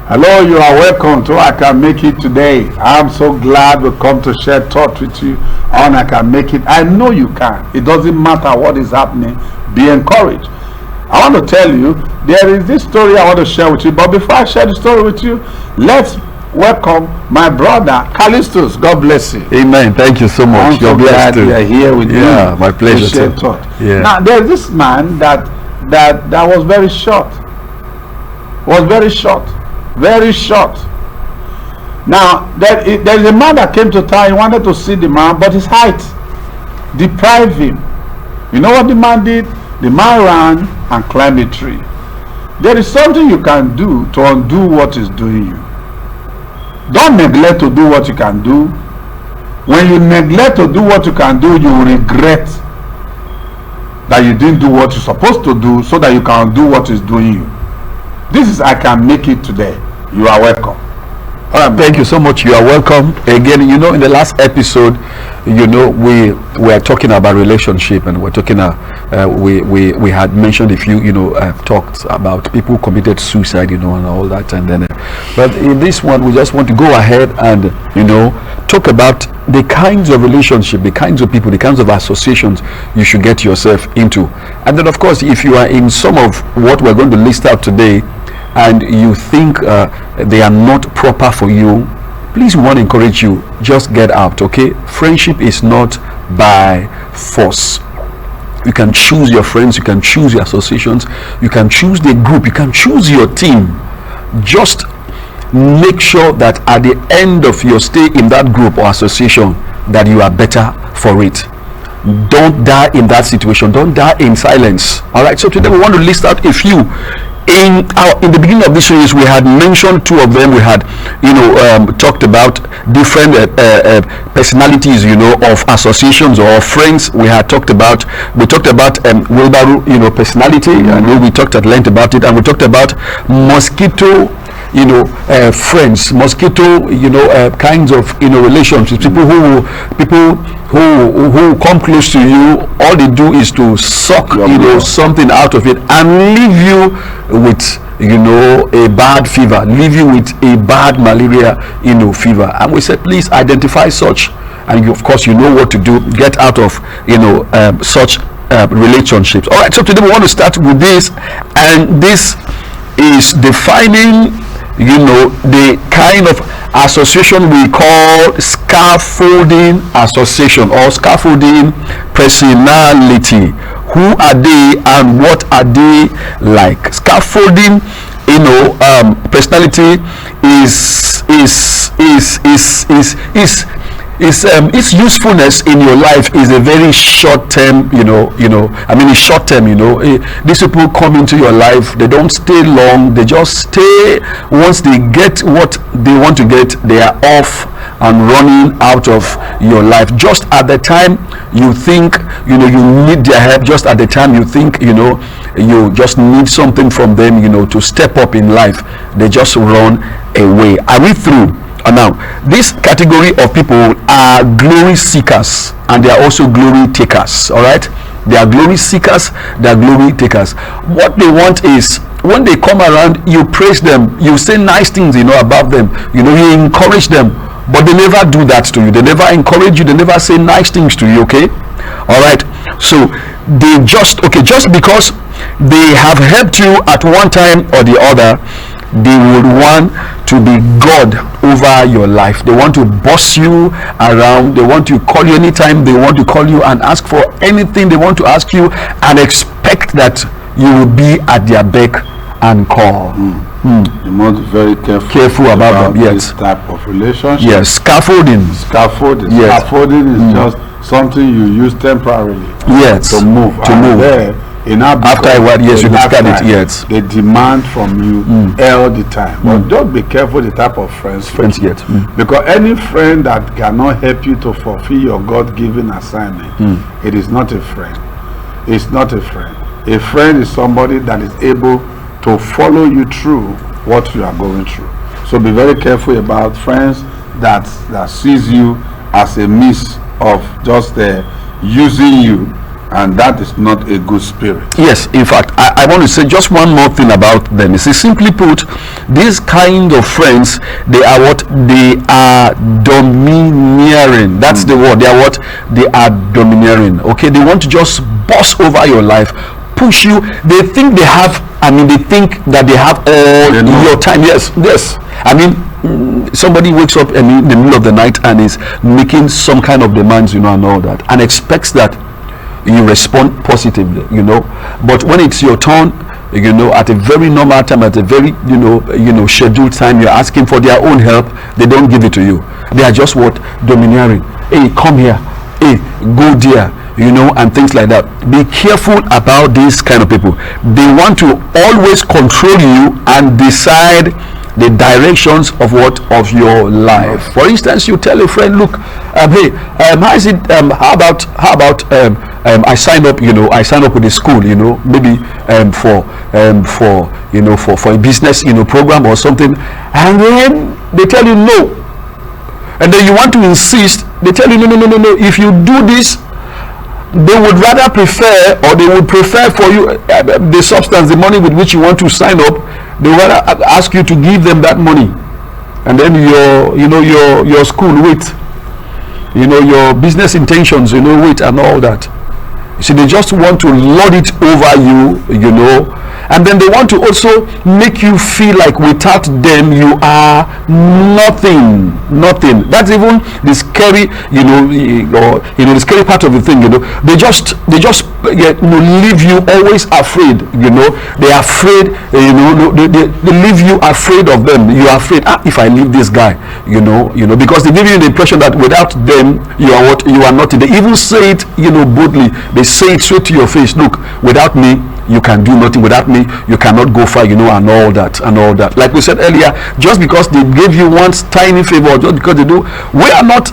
Hello, you are welcome to I Can Make It today. I'm so glad we come to share thoughts with you on I Can Make It. I know you can. It doesn't matter what is happening. Be encouraged. I want to tell you, there is this story I want to share with you. But before I share the story with you, let's welcome my brother, Callistus. God bless you. Amen. Thank you so much. I'm so glad you are here with me. Yeah, my pleasure. To share thought. Yeah. Now, there's this man that was very short. Very short. Now, there's a man that came to town. He wanted to see the man, but his height deprived him. You know what the man did? The man ran and climbed a tree. There is something you can do to undo what is doing you. Don't neglect to do what you can do. When you neglect to do what you can do, you will regret that you didn't do what you're supposed to do so that you can do what is doing you. This is I Can Make It today. You are welcome. All right, thank you so much. You are welcome. Again, in the last episode, we were talking about relationship, and we're talking we had mentioned a few talks about people who committed suicide, and all that, and then but in this one we just want to go ahead and talk about the kinds of relationship, the kinds of people, the kinds of associations you should get yourself into. And then of course, if you are in some of what we're going to list out today and you think they are not proper for you, please, we want to encourage you, just get out. Okay, friendship is not by force. You can choose your friends, you can choose your associations, you can choose the group, you can choose your team. Just make sure that at the end of your stay in that group or association that you are better for it. Don't die in that situation. Don't die in silence. All right, so today we want to list out a few. In the beginning of this series, we had mentioned two of them. We had talked about different personalities of associations or friends. We talked about wheelbarrow personality, and we talked at length about it, and we talked about mosquito friends, mosquito kinds of relationships, people who come close to you. All they do is to suck something out of it and leave you with a bad fever, leave you with a bad malaria fever. And we said, please identify such, and of course you know what to do. Get out of such relationships. All right, so today we want to start with this, and this is defining the kind of association we call scaffolding association or scaffolding personality. Who are they and what are they like? Scaffolding personality its usefulness in your life is a very short term. It's short term. These people come into your life, they don't stay long, they just stay. Once they get what they want to get, they are off and running out of your life. Just at the time you think you need their help, just at the time you think you just need something from them to step up in life, they just run away. Are we through? Now, this category of people are glory seekers, and they are also glory takers. All right, they are glory seekers, they are glory takers. What they want is, when they come around, you praise them, you say nice things about them, you encourage them, but they never do that to you. They never encourage you, they never say nice things to you. Okay, all right, so they just because they have helped you at one time or the other, they would want to be God over your life. They want to boss you around. They want to call you anytime they want to call you and ask for anything they want to ask you, and expect that you will be at their beck and call. You must be very careful about them. Yes, this type of relationship. Yes, scaffolding. Yes. Scaffolding is just something you use temporarily. Yes, to move. After a while, yes, you discard it. Yes, they demand from you all the time. But just be careful the type of friends yet. Because any friend that cannot help you to fulfill your God-given assignment, it is not a friend. It's not a friend. A friend is somebody that is able to follow you through what you are going through. So be very careful about friends that sees you as a means of just using you And that is not a good spirit. Yes, in fact, I want to say just one more thing about them. You see, simply put, these kind of friends, they are what? They are domineering. That's the word. They are what? They are domineering. Okay, they want to just boss over your life, push you. They think they have, they think that they have all your time. Yes. Somebody wakes up in the middle of the night and is making some kind of demands, and all that, and expects that you respond positively, but when it's your turn, at a very normal time, at a very scheduled time, you're asking for their own help, they don't give it to you. They are just what? Domineering. Hey, come here. Hey, go there, and things like that. Be careful about these kind of people. They want to always control you and decide the directions of your life. For instance, you tell a friend, look, hey, how is it, how about I signed up with the school, maybe for a business program or something, and then they tell you no, and then you want to insist. They tell you no, if you do this, they would rather prefer, or they would prefer for you the substance, the money with which you want to sign up. They would rather ask you to give them that money, and then your school wait, your business intentions wait, and all that. So they just want to lord it over you, and then they want to also make you feel like without them you are nothing. That's even the scary, the scary part of the thing. They just leave you always afraid. They are afraid. They leave you afraid of them. You are afraid. If I leave this guy, because they give you the impression that without them you are what? You are nothing. They even say it, boldly. They say it straight to your face. Look, without me you can do nothing. Without me you cannot go far, and all that. Like we said earlier, just because they gave you one tiny favor, just because they do, we are not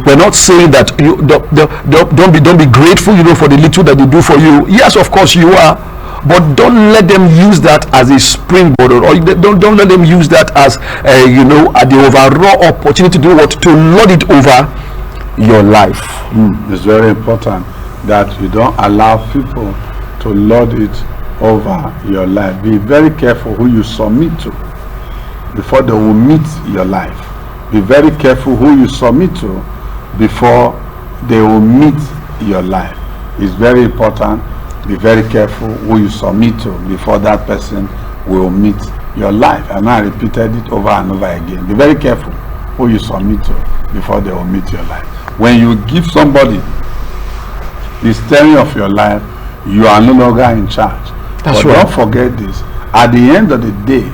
we're not saying that you don't be grateful for the little that they do for you. Yes, of course you are, but don't let them use that as a springboard, or don't let them use that as the overall opportunity to do what? To lord it over your life. It's very important that you don't allow people to lord it over your life. Be very careful who you submit to before they will meet your life. Be very careful who you submit to before they will meet your life. It's very important. Be very careful who you submit to before that person will meet your life. And I repeated it over and over again. Be very careful who you submit to before they will meet your life. When you give somebody the steering of your life, you are no longer in charge. That's but right. Don't forget this. At the end of the day,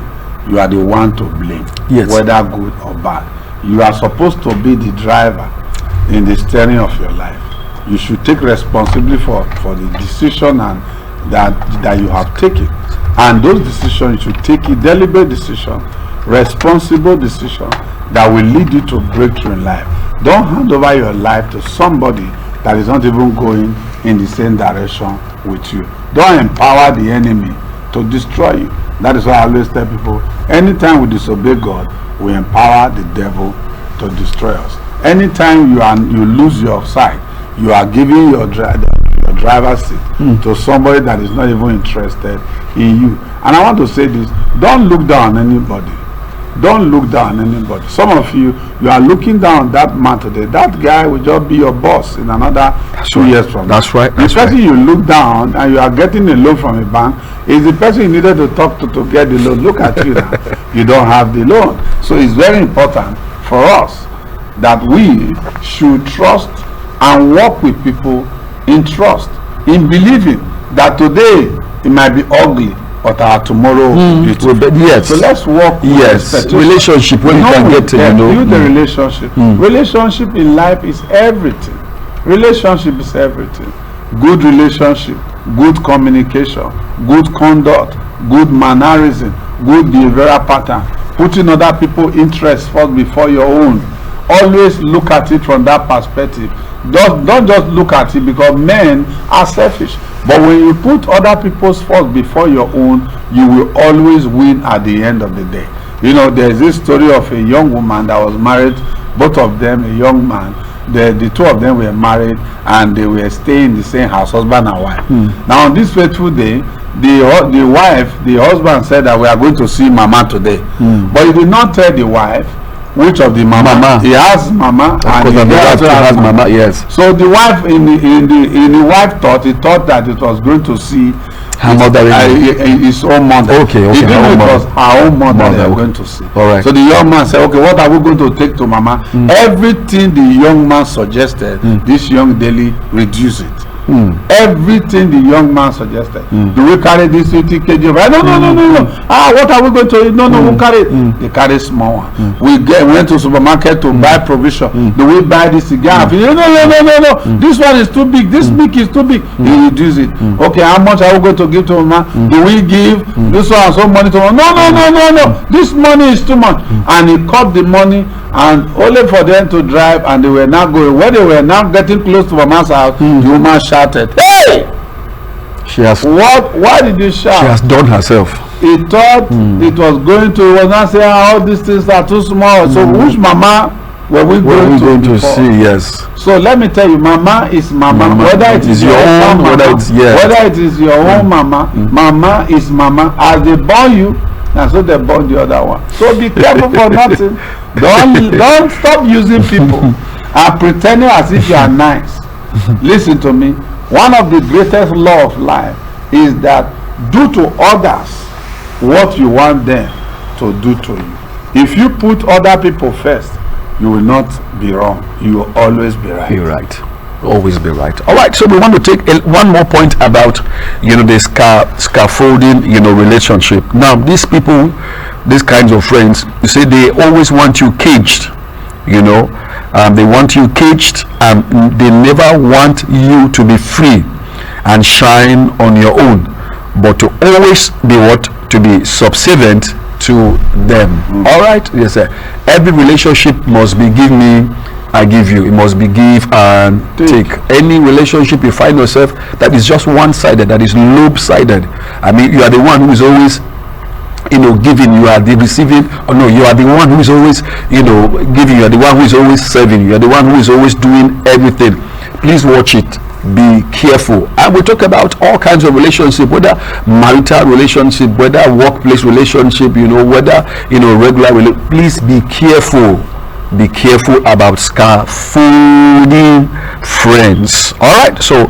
you are the one to blame. Yes. Whether good or bad. You are supposed to be the driver in the steering of your life. You should take responsibility for the decision and that you have taken. And those decisions, you should take a deliberate decision, responsible decision that will lead you to breakthrough in life. Don't hand over your life to somebody that is not even going in the same direction with you. Don't empower the enemy to destroy you. That is why I always tell people, anytime we disobey God, we empower the devil to destroy us. Anytime you lose your sight, you are giving your driver's seat to somebody that is not even interested in you. And I want to say this: don't look down on anybody. Don't look down on anybody. Some of you are looking down on that man today. That guy will just be your boss in another 2 years from now. That's right. The person you look down and you are getting a loan from a bank is the person you needed to talk to get the loan. Look at you now. You don't have the loan. So it's very important for us that we should trust and work with people in trust, in believing that today it might be ugly, but our tomorrow is beautiful. Yes. So let's work with relationship when you can get to build the relationship. Relationship in life is everything. Relationship is everything. Good relationship, good communication, good conduct, good mannerism, good behavioral pattern, putting other people's interests first before your own. Always look at it from that perspective. Don't just look at it, because men are selfish. But when you put other people's faults before your own, you will always win at the end of the day. There's this story of a young woman that was married, both of them, a young man, the two of them were married and they were staying in the same house, husband and wife. Now on this fateful day, the husband said that we are going to see Mama today, but he did not tell the wife which of the mama. He has Mama, and he also has Mama. Yes. So the wife in the wife thought that it was going to see her mother, his own mother. Okay. He didn't know it was her own mother they were going to see. All right. So the young man said, okay, what are we going to take to Mama? Everything the young man suggested, this young Dele reduce it. Everything the young man suggested. Do we carry this 50 kg of rice? No. What are we going to eat? No, we'll carry it. They carry small one. We went to supermarket to buy provision. Do we buy this cigar? No. This one is too big. This milk is too big. He reduce it. Okay, how much are we going to give to Mama? Do we give this one so money to Mama? No. This money is too much. And he cut the money, and only for them to drive, and they were now going. When they were now getting close to Mama's house, the woman shouted, "Hey! She has Why did you shout?" She has done herself. He thought it was going to. He was not saying all these things are too small. So which Mama were we going to see? Yes. So let me tell you, Mama is Mama. Whether it is your own Mama, whether it is your own Mama, Mama is Mama. As they born you, and so they born the other one. So be careful for nothing. Don't stop using people and pretending as if you are nice. Listen to me. One of the greatest law of life is that do to others what you want them to do to you. If you put other people first, you will not be wrong. You will always be right. Be right. Always be right. All right. So we want to take one more point about the scaffolding relationship. Now these people, these kinds of friends, you say they always want you caged. They want you caged, and they never want you to be free and shine on your own, but to always be to be subservient to them. All right. Yes, sir. Every relationship must be give me, I give you. It must be give and take. Any relationship you find yourself that is just one-sided, that is lobe-sided. I mean, you are the one who is always giving, you are the receiving, or no, you are the one who is always giving, you are the one who is always serving, you are the one who is always doing everything. Please watch it, be careful. And we talk about all kinds of relationship, whether marital relationship, whether workplace relationship, whether regular please be careful about scaffolding friends. All right, so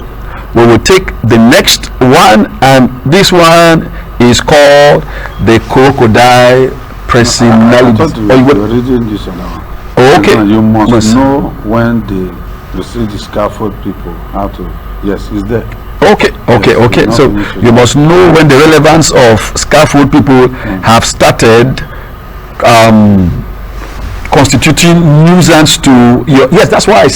we will take the next one, and this one is called the crocodile personality. You're reading this one now. Okay. You must know when you see the scaffold people how to. Yes, it's there. Okay. So you must know when the relevance of scaffold people have started constituting nuisance to your. Yes, that's why I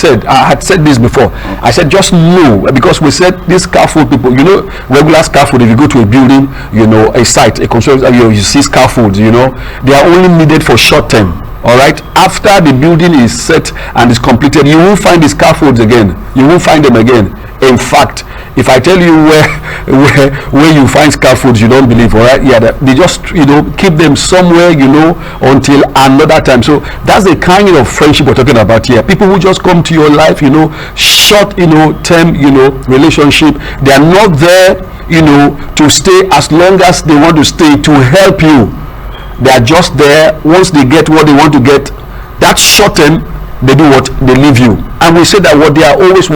had said this before. I said just know, because we said these scaffold people, regular scaffold, if you go to a building, a site, a construction, you see scaffolds, they are only needed for short term. All right, after the building is set and is completed, you won't find the scaffolds again. You won't find them again. In fact, if I tell you where you find scaffolds, you don't believe. All right, yeah, they just keep them somewhere until another time. So that's the kind of friendship we're talking about here. People who just come to your life, short term relationship. They are not there to stay as long as they want to stay, to help you. They are just there. Once they get what they want to get, that short term, they do what? They leave you. And we say that they are always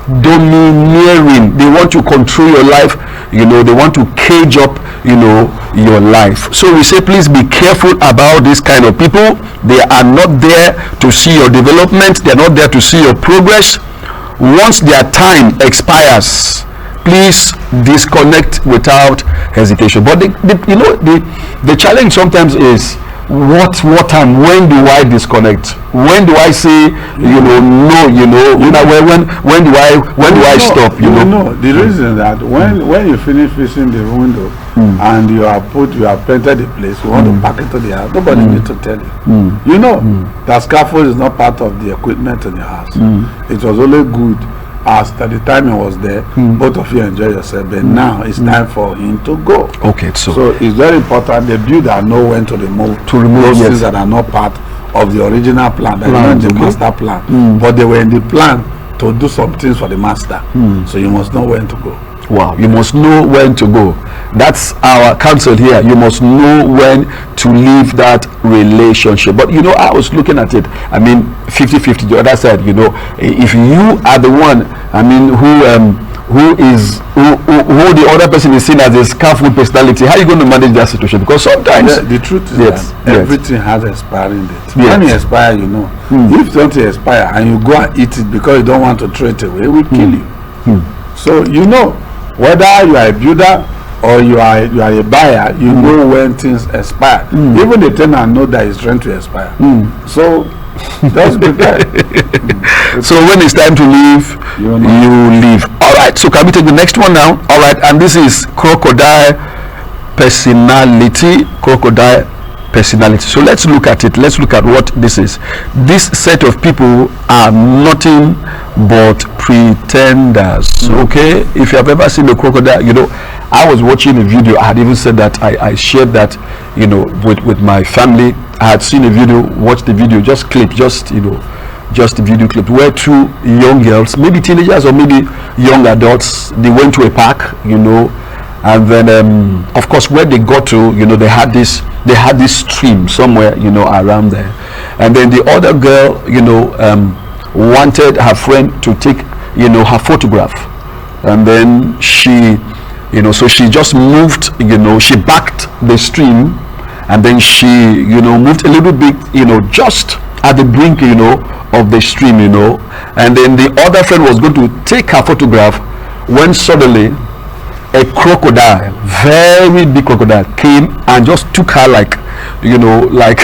domineering. They want to control your life. They want to cage up your life. So we say, please be careful about this kind of people. They are not there to see your development. They are not there to see your progress. Once their time expires, please disconnect without hesitation. But the challenge sometimes is what time, when do I disconnect? When do I say no? When do I stop? The reason that when you finish fixing the window and you have painted the place, you want to back into the house, nobody need to tell you. That scaffold is not part of the equipment in the house. It was only good as at the time he was there, both of you enjoy yourself, but now it's time for him to go. Okay, so it's very important the builder know when to remove those things that are not part of the original plan. They Plan, weren't the okay. master plan, but they were in the plan to do some things for the master. So you must know when to go. Wow, you must know when to go. That's our counsel here. You must know when to leave that relationship. But you know, I was looking at it. I mean, 50-50. The other side, you know, if you are the one, I mean, who the other person is seen as a scaffold personality, how are you going to manage that situation? Because sometimes The truth is Yes, that everything has expiring date. Yes. When it expire, you know, if something expire and you go and eat it because you don't want to throw it away, it will kill you. So you know, whether you are a builder or you are a buyer, you know when things expire. Even the tenant know that it's trying to expire. So just prepare. so when it's time to leave, You know. you leave. All right, so can we take the next one now? All right, and this is crocodile personality. Crocodile personality. So let's look at it. Let's look at what this is. This set of people are nothing but pretenders. Okay, if you have ever seen a crocodile, you know, I was watching a video. I had even said that I shared that, you know, with my family. I had seen a video, watched the video, just clip, just, you know, just a video clip where two young girls, maybe teenagers or maybe young adults, they went to a park, you know, and then of course where they got to, you know, they had this stream somewhere, you know, around there, and then the other girl, you know, wanted her friend to take, you know, her photograph, and then she, you know, so she just moved, you know, she backed the stream, and then she, you know, moved a little bit, you know, just at the brink, you know, of the stream, you know, and then the other friend was going to take her photograph when suddenly a crocodile, very big crocodile, came and just took her, like, you know, like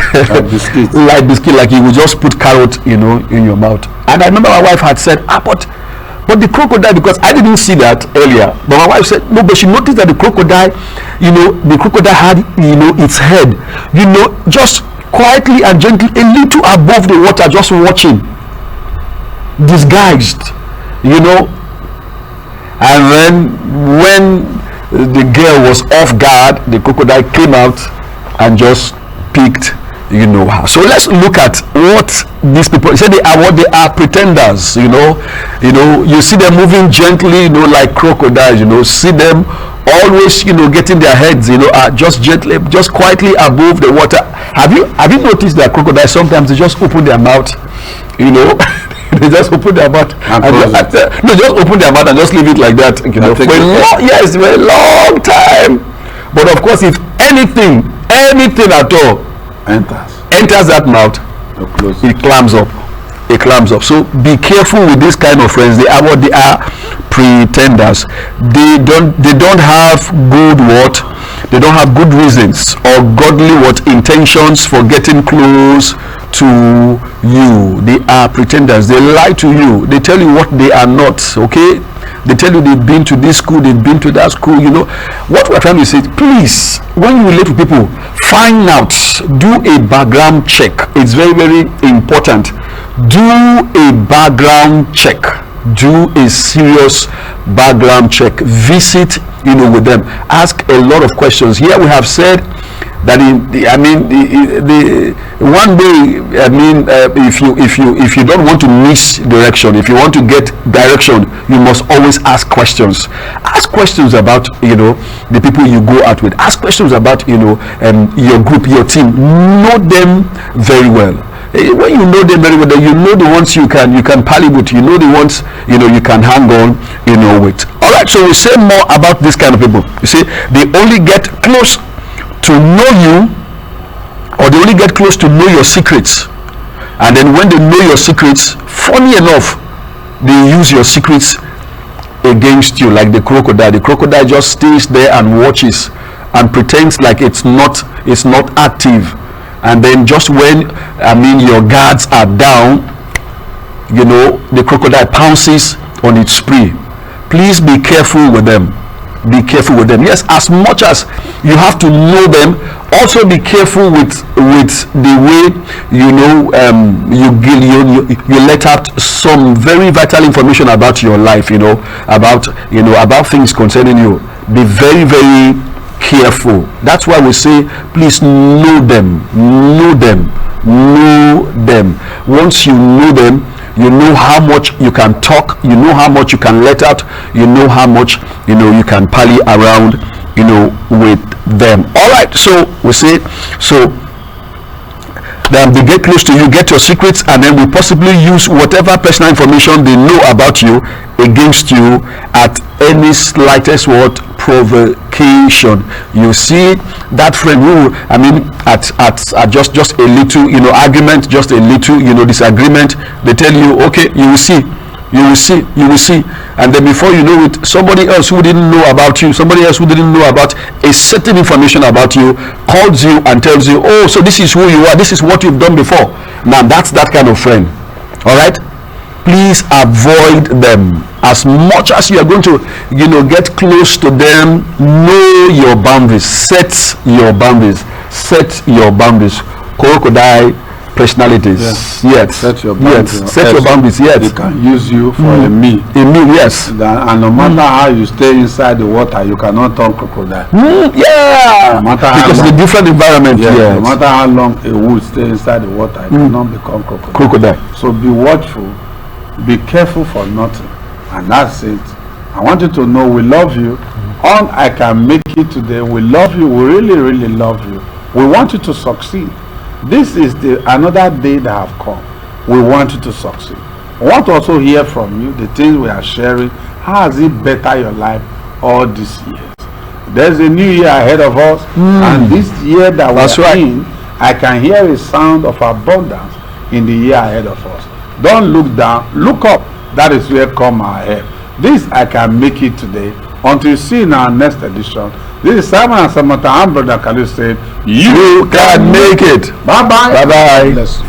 biscuit. like biscuit, like you would just put carrot, you know, in your mouth. And I remember my wife had said, but the crocodile, because I didn't see that earlier, but my wife said no, but she noticed that the crocodile, you know, the crocodile had, you know, its head, you know, just quietly and gently a little above the water, just watching, disguised, you know. And then when the girl was off guard, the crocodile came out and just picked, you know, her. So let's look at what these people say. They are pretenders, you know. You see them moving gently, you know, like crocodiles, you know. See them always, you know, getting their heads, you know, just gently, just quietly above the water. Have you noticed that crocodiles sometimes they just open their mouth, you know? They just open their mouth just open their mouth and just leave it like that, you know, for a long time. But of course, if anything at all enters that mouth, it clams up. So be careful with this kind of friends. They are pretenders. They don't have good reasons or godly intentions for getting close to you. They are pretenders. They lie to you. They tell you what they are not. Okay, they tell you they've been to this school, they've been to that school. You know what we're trying to say. Please, when you relate to people, find out, do a background check. It's very, very important. Do a background check. Do a serious background check. Visit, you know, with them. Ask a lot of questions. Here we have said that one day, I mean, if you don't want to miss direction, if you want to get direction, you must always ask questions. Ask questions about, you know, the people you go out with. Ask questions about, you know, your group, your team. Know them very well. When you know them very well, then you know the ones you can pally with. You know the ones, you know, you can hang on, you know, with. All right, so we say more about this kind of people. You see, they only get close to know you, or they only get close to know your secrets, and then when they know your secrets, funny enough, they use your secrets against you. Like the crocodile just stays there and watches and pretends like it's not active, and then just when, I mean, your guards are down, you know, the crocodile pounces on its prey. Please be careful with them. Be careful with them. Yes, as much as you have to know them, also be careful with the way, you know, you let out some very vital information about your life, you know, about things concerning you. Be very, very careful. That's why we say, please know them, know them, know them. Once you know them, you know how much you can talk, you know how much you can let out, you know how much, you know, you can pally around, you know, with them. All right, so we say, so then they get close to you, get your secrets, and then we possibly use whatever personal information they know about you against you at any slightest word provocation. You see that friend who, I mean, at just a little, you know, argument, just a little, you know, disagreement, they tell you, okay, you will see, you will see, you will see, and then before you know it, somebody else who didn't know about you, somebody else who didn't know about a certain information about you, calls you and tells you, oh, so this is who you are, this is what you've done before. Now that's that kind of friend. All right, please avoid them. As much as you are going to, you know, get close to them, know your boundaries, set your boundaries, set your boundaries. Crocodile personalities, yes, set your boundaries. Yes, set your boundaries. Yes, they can use you for a meal. A meal, yes. And no matter how you stay inside the water, you cannot turn crocodile. Yeah, no matter how because long, the different environment. yes, Yes. no matter how long a wood stay inside the water, it cannot become crocodile. Crocodile. So be watchful, be careful for nothing, and that's it. I want you to know we love you. On I Can Make It today, we love you. We really, really love you. We want you to succeed. This is another day that have come. We want you to succeed. I want to also hear from you the things we are sharing. How has it better your life all these years? There's a new year ahead of us, and this year that we're in, I can hear a sound of abundance in the year ahead of us. Don't look down, look up. That is where come our help. This I Can Make It today. Until you see in our next edition, this is Simon and Samantha and Brother Kalu saying, You can make it. Bye bye. Bye bye. Bless you.